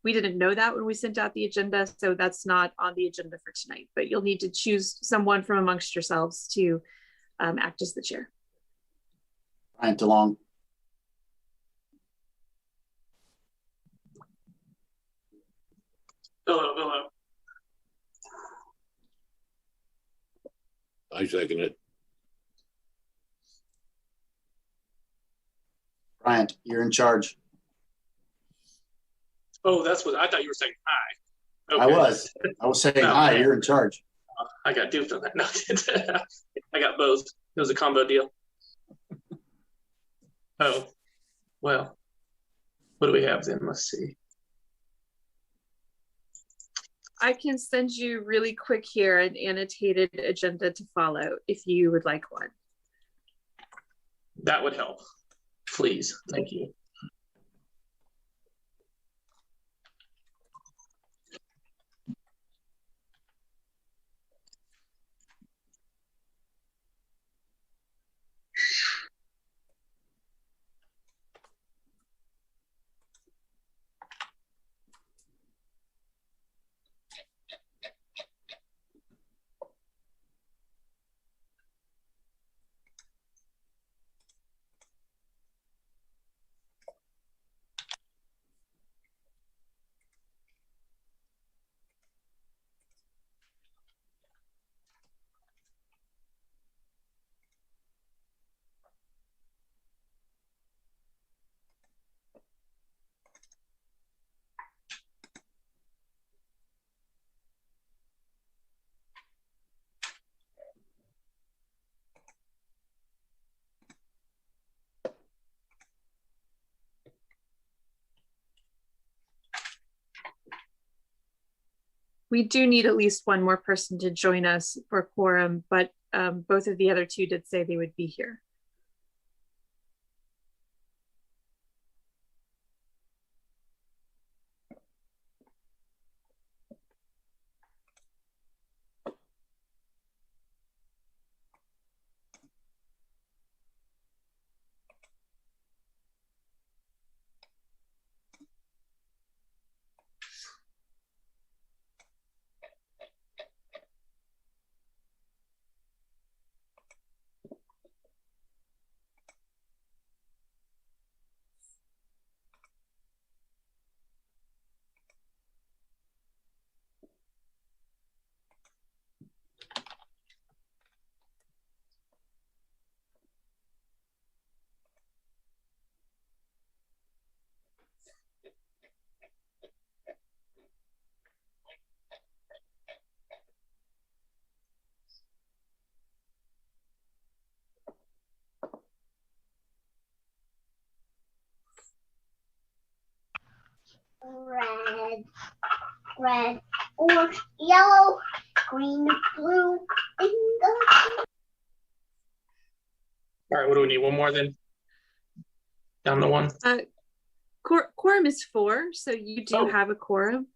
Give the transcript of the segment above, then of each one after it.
we didn't know that when we sent out the agenda, so that's not on the agenda for tonight, but you'll need to choose someone from amongst yourselves to act as the chair. Bryant DeLong. Hello. I second it. Bryant, you're in charge. Oh, that's what I thought you were saying. Hi. Okay. I was saying hi. You're in charge. I got duped on that. No, I got both. It was a combo deal. Oh, well, what do we have then? Let's see. I can send you really quick here an annotated agenda to follow if you would like one. That would help. Please. Thank you. We do need at least one more person to join us for quorum, but both of the other two did say they would be here. Red, orange, yellow, green, blue, indigo. All right, what do we need? One more then? Down the one? Quorum is 4, so you do have a quorum.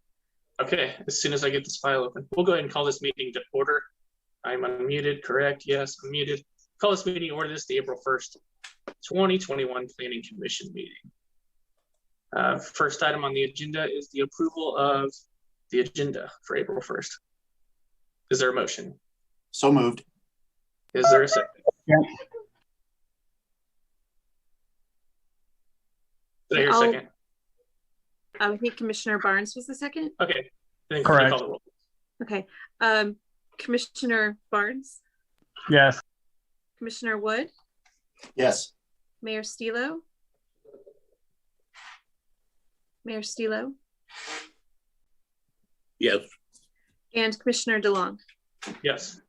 Okay, as soon as I get this file open. We'll go ahead and call this meeting to order. I'm unmuted, correct? Yes, I'm muted. Call this meeting to order. This is the April 1st, 2021 Planning Commission meeting. First item on the agenda is the approval of the agenda for April 1st. Is there a motion? So moved. Is there a second? Yeah. Did I hear a second? I think Commissioner Barnes was the second. Okay. Then correct. Call the roll. Okay. Commissioner Barnes? Yes. Commissioner Wood? Yes. Mayor Stilo? Mayor Stilo? Yes. And Commissioner DeLong? Yes.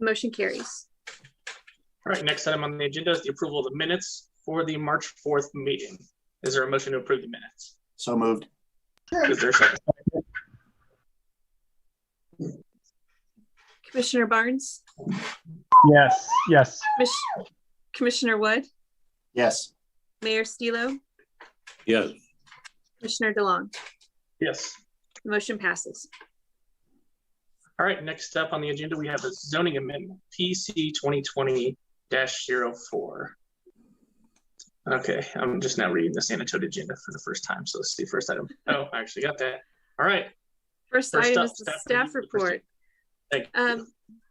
Motion carries. All right, next item on the agenda is the approval of the minutes for the March 4th meeting. Is there a motion to approve the minutes? So moved. Is there a second? Commissioner Barnes? Yes. Commissioner Wood? Yes. Mayor Stilo? Yes. Commissioner DeLong? Yes. The motion passes. All right, next up on the agenda, we have a zoning amendment, PC 2020-04. Okay, I'm just now reading the San Antonio agenda for the first time. So let's see, first item. Oh, I actually got that. All right. First item is the staff report. Thank you.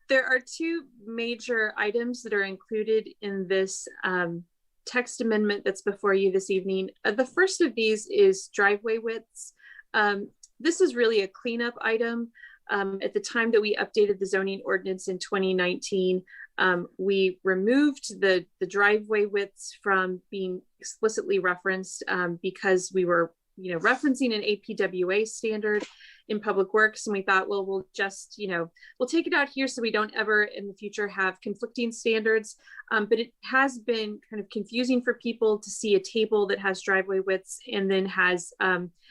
There are two major items that are included in this text amendment that's before you this evening. The first of these is driveway widths. This is really a cleanup item. At the time that we updated the zoning ordinance in 2019, we removed the driveway widths from being explicitly referenced because we were referencing an APWA standard in public works. And we thought, well, we'll just, we'll take it out here so we don't ever in the future have conflicting standards. But it has been kind of confusing for people to see a table that has driveway widths and then has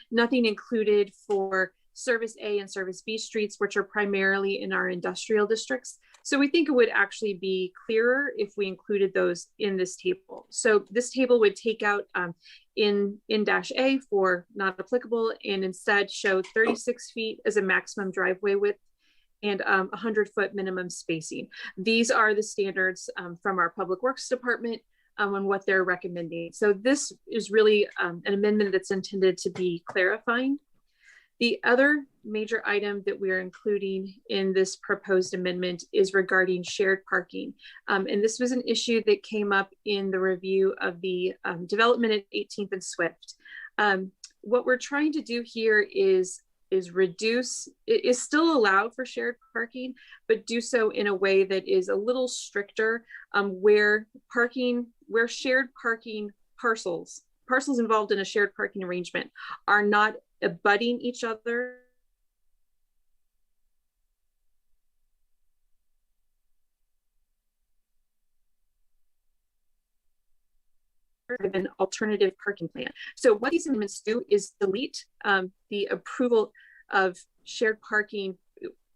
nothing included for Service A and Service B streets, which are primarily in our industrial districts. So we think it would actually be clearer if we included those in this table. So this table would take out in dash A for not applicable and instead show 36 feet as a maximum driveway width and 100-foot minimum spacing. These are the standards from our Public Works Department on what they're recommending. So this is really an amendment that's intended to be clarifying. The other major item that we're including in this proposed amendment is regarding shared parking. And this was an issue that came up in the review of the development at 18th and Swift. What we're trying to do here is reduce, it is still allowed for shared parking, but do so in a way that is a little stricter where shared parking parcels involved in a shared parking arrangement are not abutting each other. An alternative parking plan. So what these amendments do is delete the approval of shared parking,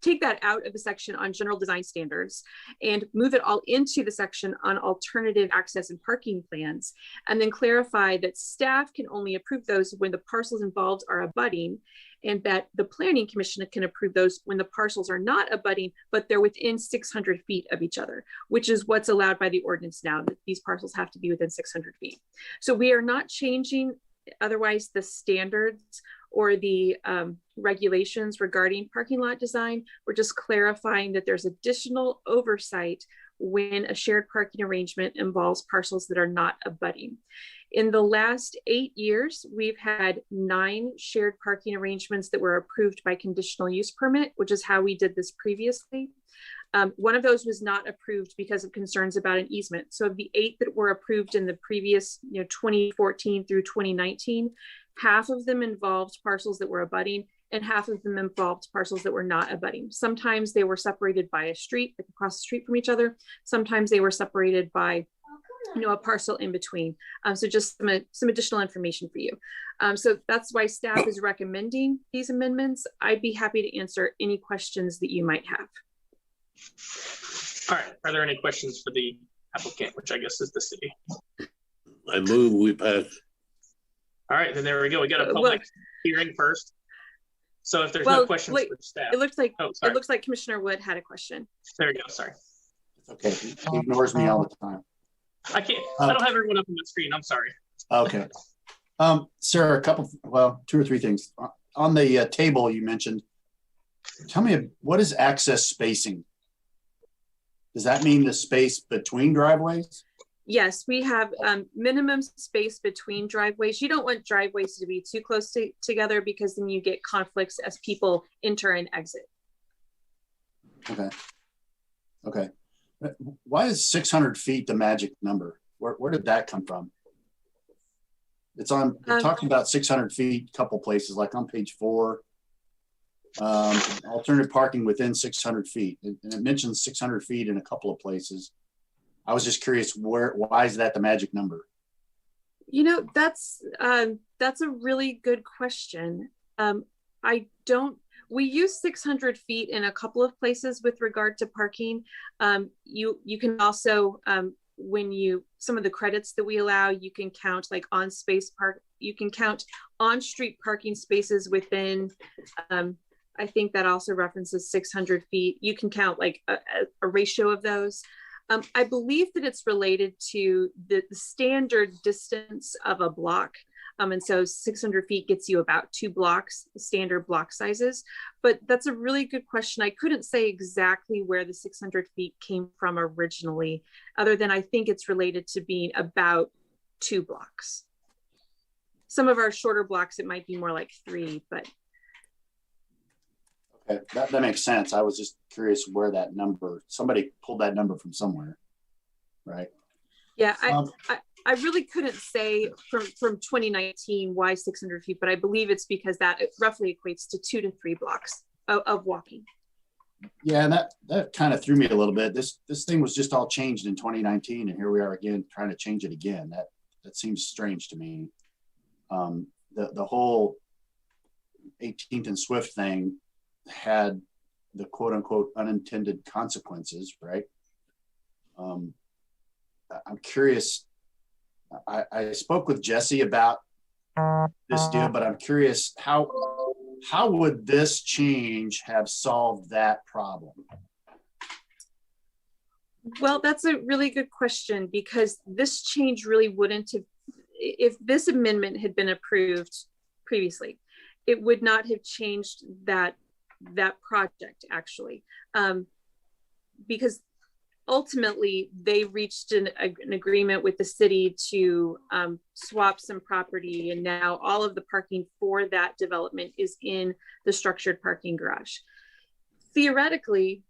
take that out of the section on general design standards and move it all into the section on alternative access and parking plans, and then clarify that staff can only approve those when the parcels involved are abutting, and that the planning commission can approve those when the parcels are not abutting, but they're within 600 feet of each other, which is what's allowed by the ordinance now, that these parcels have to be within 600 feet. So we are not changing otherwise the standards or the regulations regarding parking lot design. We're just clarifying that there's additional oversight when a shared parking arrangement involves parcels that are not abutting. In the last 8 years, we've had 9 shared parking arrangements that were approved by conditional use permit, which is how we did this previously. One of those was not approved because of concerns about an easement. So of the 8 that were approved in the previous 2014 through 2019, half of them involved parcels that were abutting and half of them involved parcels that were not abutting. Sometimes they were separated by a street, like across the street from each other. Sometimes they were separated by a parcel in between. So just some additional information for you. So that's why staff is recommending these amendments. I'd be happy to answer any questions that you might have. All right, are there any questions for the applicant, which I guess is the city? I move we pass. All right, then there we go. We got a public hearing first. So if there's no questions for staff. It looks like Commissioner Wood had a question. There we go, sorry. Okay, he ignores me all the time. I don't have everyone up on the screen, I'm sorry. Okay. Sarah, two or three things. On the table you mentioned, tell me, what is access spacing? Does that mean the space between driveways? Yes, we have minimum space between driveways. You don't want driveways to be too close together because then you get conflicts as people enter and exit. Okay. Why is 600 feet the magic number? Where did that come from? It's on, they're talking about 600 feet, a couple places, like on page 4. Alternative parking within 600 feet. And it mentions 600 feet in a couple of places. I was just curious, why is that the magic number? That's a really good question. We use 600 feet in a couple of places with regard to parking. You can also, some of the credits that we allow, you can count like you can count on-street parking spaces within, I think that also references 600 feet. You can count like a ratio of those. I believe that it's related to the standard distance of a block. And so 600 feet gets you about 2 blocks, standard block sizes. But that's a really good question. I couldn't say exactly where the 600 feet came from originally, other than I think it's related to being about 2 blocks. Some of our shorter blocks, it might be more like 3, but. Okay, that makes sense. I was just curious where that number, somebody pulled that number from somewhere, right? Yeah, I really couldn't say from 2019 why 600 feet, but I believe it's because that roughly equates to 2 to 3 blocks of walking. Yeah, and that kind of threw me a little bit. This thing was just all changed in 2019, and here we are again trying to change it again. That seems strange to me. The whole 18th and Swift thing had the quote unquote unintended consequences, right? I'm curious. I spoke with Jesse about this deal, but I'm curious how would this change have solved that problem? Well, that's a really good question, because this change really wouldn't have, if this amendment had been approved previously, it would not have changed that project actually, because ultimately they reached an agreement with the city to swap some property, and now all of the parking for that development is in the structured parking garage. Theoretically,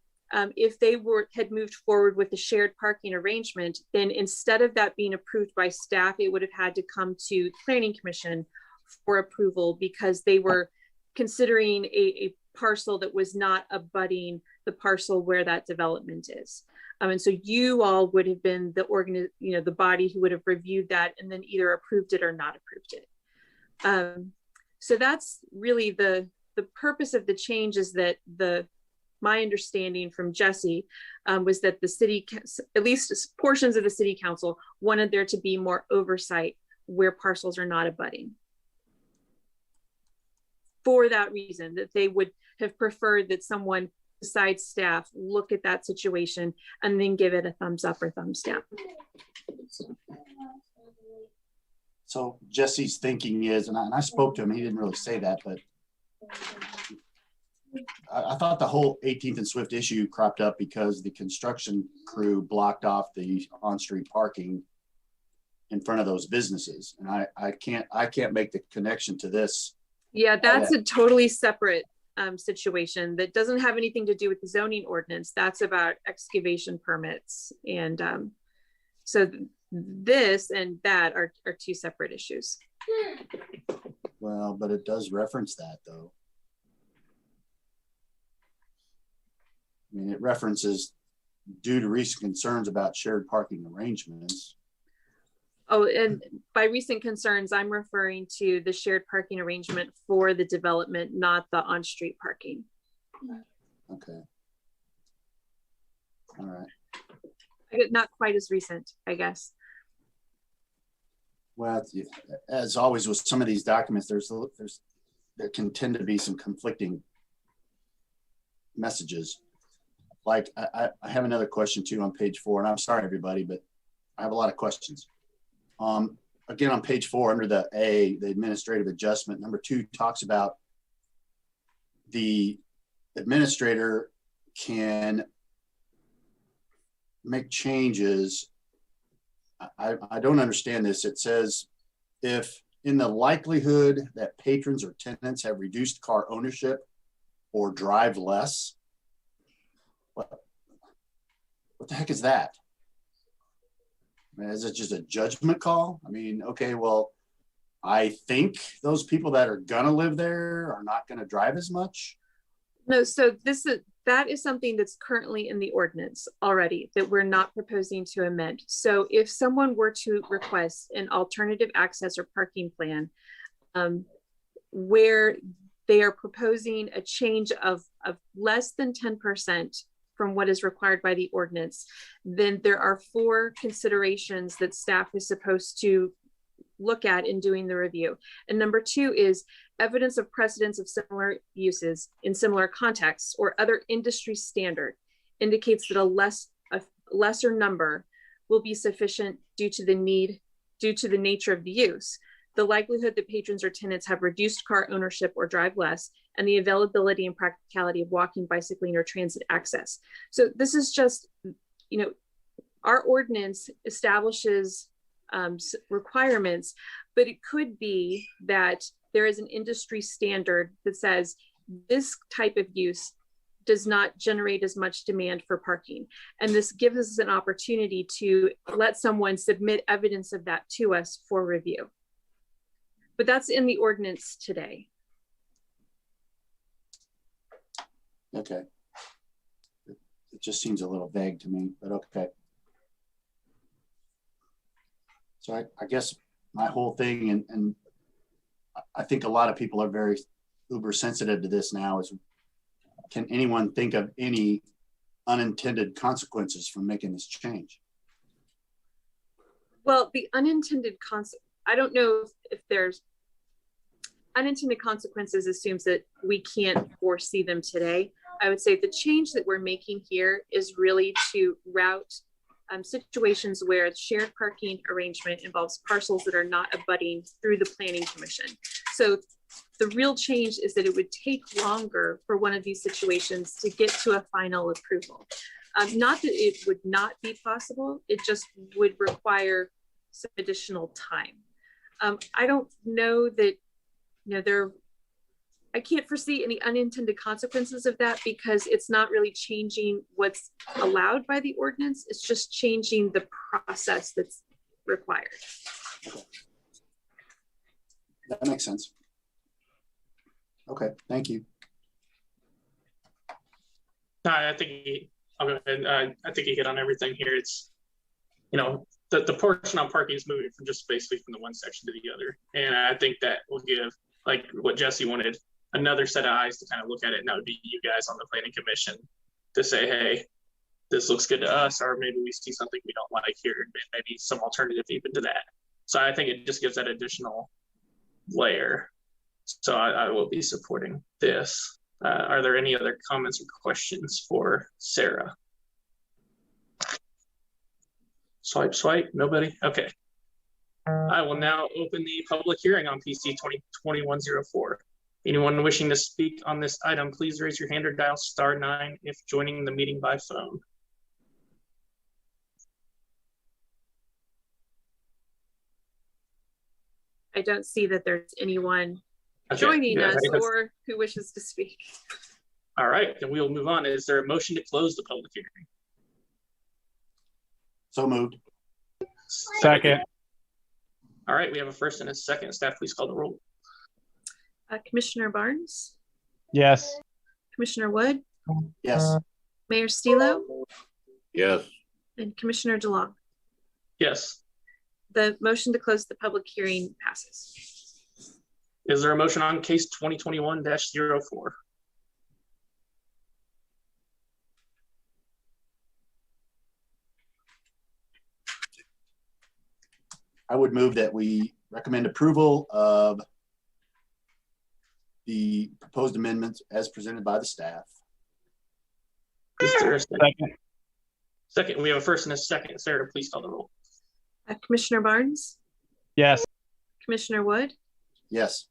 if they had moved forward with the shared parking arrangement, then instead of that being approved by staff, it would have had to come to the Planning Commission for approval, because they were considering a parcel that was not abutting the parcel where that development is. And so you all would have been the body who would have reviewed that and then either approved it or not approved it. So that's really the purpose of the change, is that my understanding from Jesse was that the city, at least portions of the city council, wanted there to be more oversight where parcels are not abutting. For that reason, that they would have preferred that someone besides staff look at that situation and then give it a thumbs up or thumbs down. So Jesse's thinking is, and I spoke to him, he didn't really say that, but I thought the whole 18th and Swift issue cropped up because the construction crew blocked off the on-street parking in front of those businesses. And I can't make the connection to this. Yeah, that's a totally separate situation that doesn't have anything to do with the zoning ordinance. That's about excavation permits. And so this and that are 2 separate issues. Well, but it does reference that though. I mean, it references due to recent concerns about shared parking arrangements. Oh, and by recent concerns, I'm referring to the shared parking arrangement for the development, not the on-street parking. Okay. All right. Not quite as recent, I guess. Well, as always with some of these documents, there can tend to be some conflicting messages. Like I have another question too on page 4, and I'm sorry everybody, but I have a lot of questions. Again, on page 4, under the A, the administrative adjustment, number 2 talks about the administrator can make changes. I don't understand this. It says, if in the likelihood that patrons or tenants have reduced car ownership or drive less. What the heck is that? I mean, is it just a judgment call? I mean, okay, well, I think those people that are gonna live there are not gonna drive as much. No, so that is something that's currently in the ordinance already that we're not proposing to amend. So if someone were to request an alternative access or parking plan, where they are proposing a change of less than 10% from what is required by the ordinance, then there are 4 considerations that staff is supposed to look at in doing the review. And number 2 is evidence of precedence of similar uses in similar contexts or other industry standard indicates that a lesser number will be sufficient due to the nature of the use, the likelihood that patrons or tenants have reduced car ownership or drive less, and the availability and practicality of walking, bicycling, or transit access. So this is just, our ordinance establishes requirements, but it could be that there is an industry standard that says this type of use does not generate as much demand for parking. And this gives us an opportunity to let someone submit evidence of that to us for review. But that's in the ordinance today. Okay. It just seems a little vague to me, but okay. So I guess my whole thing, and I think a lot of people are very uber sensitive to this now, is can anyone think of any unintended consequences from making this change? Well, the unintended I don't know if there's unintended consequences assumes that we can't foresee them today. I would say the change that we're making here is really to route situations where shared parking arrangement involves parcels that are not abutting through the Planning Commission. So the real change is that it would take longer for one of these situations to get to a final approval. Not that it would not be possible, it just would require some additional time. I don't know that, I can't foresee any unintended consequences of that because it's not really changing what's allowed by the ordinance. It's just changing the process that's required. Okay. That makes sense. Okay, thank you. I think I'll go ahead. I think you hit on everything here. It's, the portion on parking is moving from just basically from the one section to the other. And I think that will give, like what Jesse wanted, another set of eyes to kind of look at it. And that would be you guys on the Planning Commission to say, hey, this looks good to us, or maybe we see something we don't like here, and maybe some alternative even to that. So I think it just gives that additional layer. So I will be supporting this. Are there any other comments or questions for Sarah? Swipe, nobody? Okay. I will now open the public hearing on PC 2021-04. Anyone wishing to speak on this item, please raise your hand or dial *9 if joining the meeting by phone. I don't see that there's anyone joining us or who wishes to speak. All right, then we'll move on. Is there a motion to close the public hearing? So moved. Second. All right, we have a first and a second. Staff, please call the roll. Commissioner Barnes? Yes. Commissioner Wood? Yes. Mayor Stilo? Yes. And Commissioner DeLong? Yes. The motion to close the public hearing passes. Is there a motion on case 2021-04? I would move that we recommend approval of the proposed amendments as presented by the staff. Is there a second? Second. Second, we have a first and a second. Sarah, please call the roll. Commissioner Barnes? Yes. Commissioner Wood? Yes.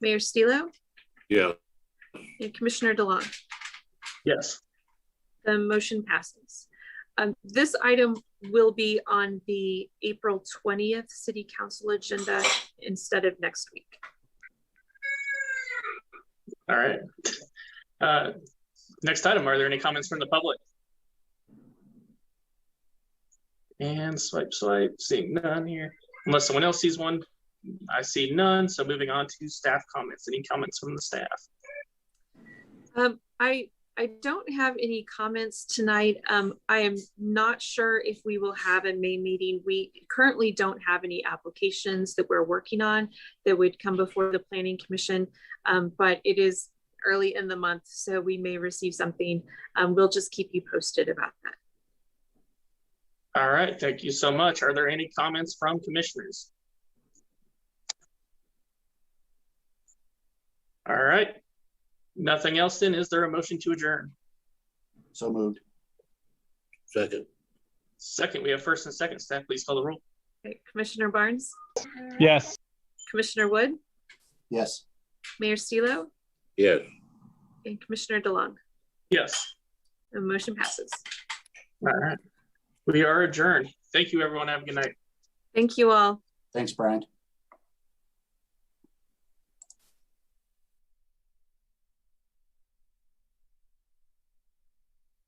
Mayor Stilo? Yeah. And Commissioner DeLong? Yes. The motion passes. This item will be on the April 20th City Council agenda instead of next week. All right. Next item, are there any comments from the public? And swipe, seeing none here. Unless someone else sees one, I see none. So moving on to staff comments. Any comments from the staff? I don't have any comments tonight. I am not sure if we will have a May meeting. We currently don't have any applications that we're working on that would come before the Planning Commission, but it is early in the month, so we may receive something. We'll just keep you posted about that. All right, thank you so much. Are there any comments from commissioners? All right. Nothing else then. Is there a motion to adjourn? So moved. Second. Second, we have first and second. Staff, please call the roll. Okay, Commissioner Barnes, Yes. Commissioner Wood, Yes. Mayor Stilo, yes. and Commissioner DeLong. Yes. The motion passes. All right. We are adjourned. Thank you, everyone. Have a good night. Thank you all. Thanks, Brian.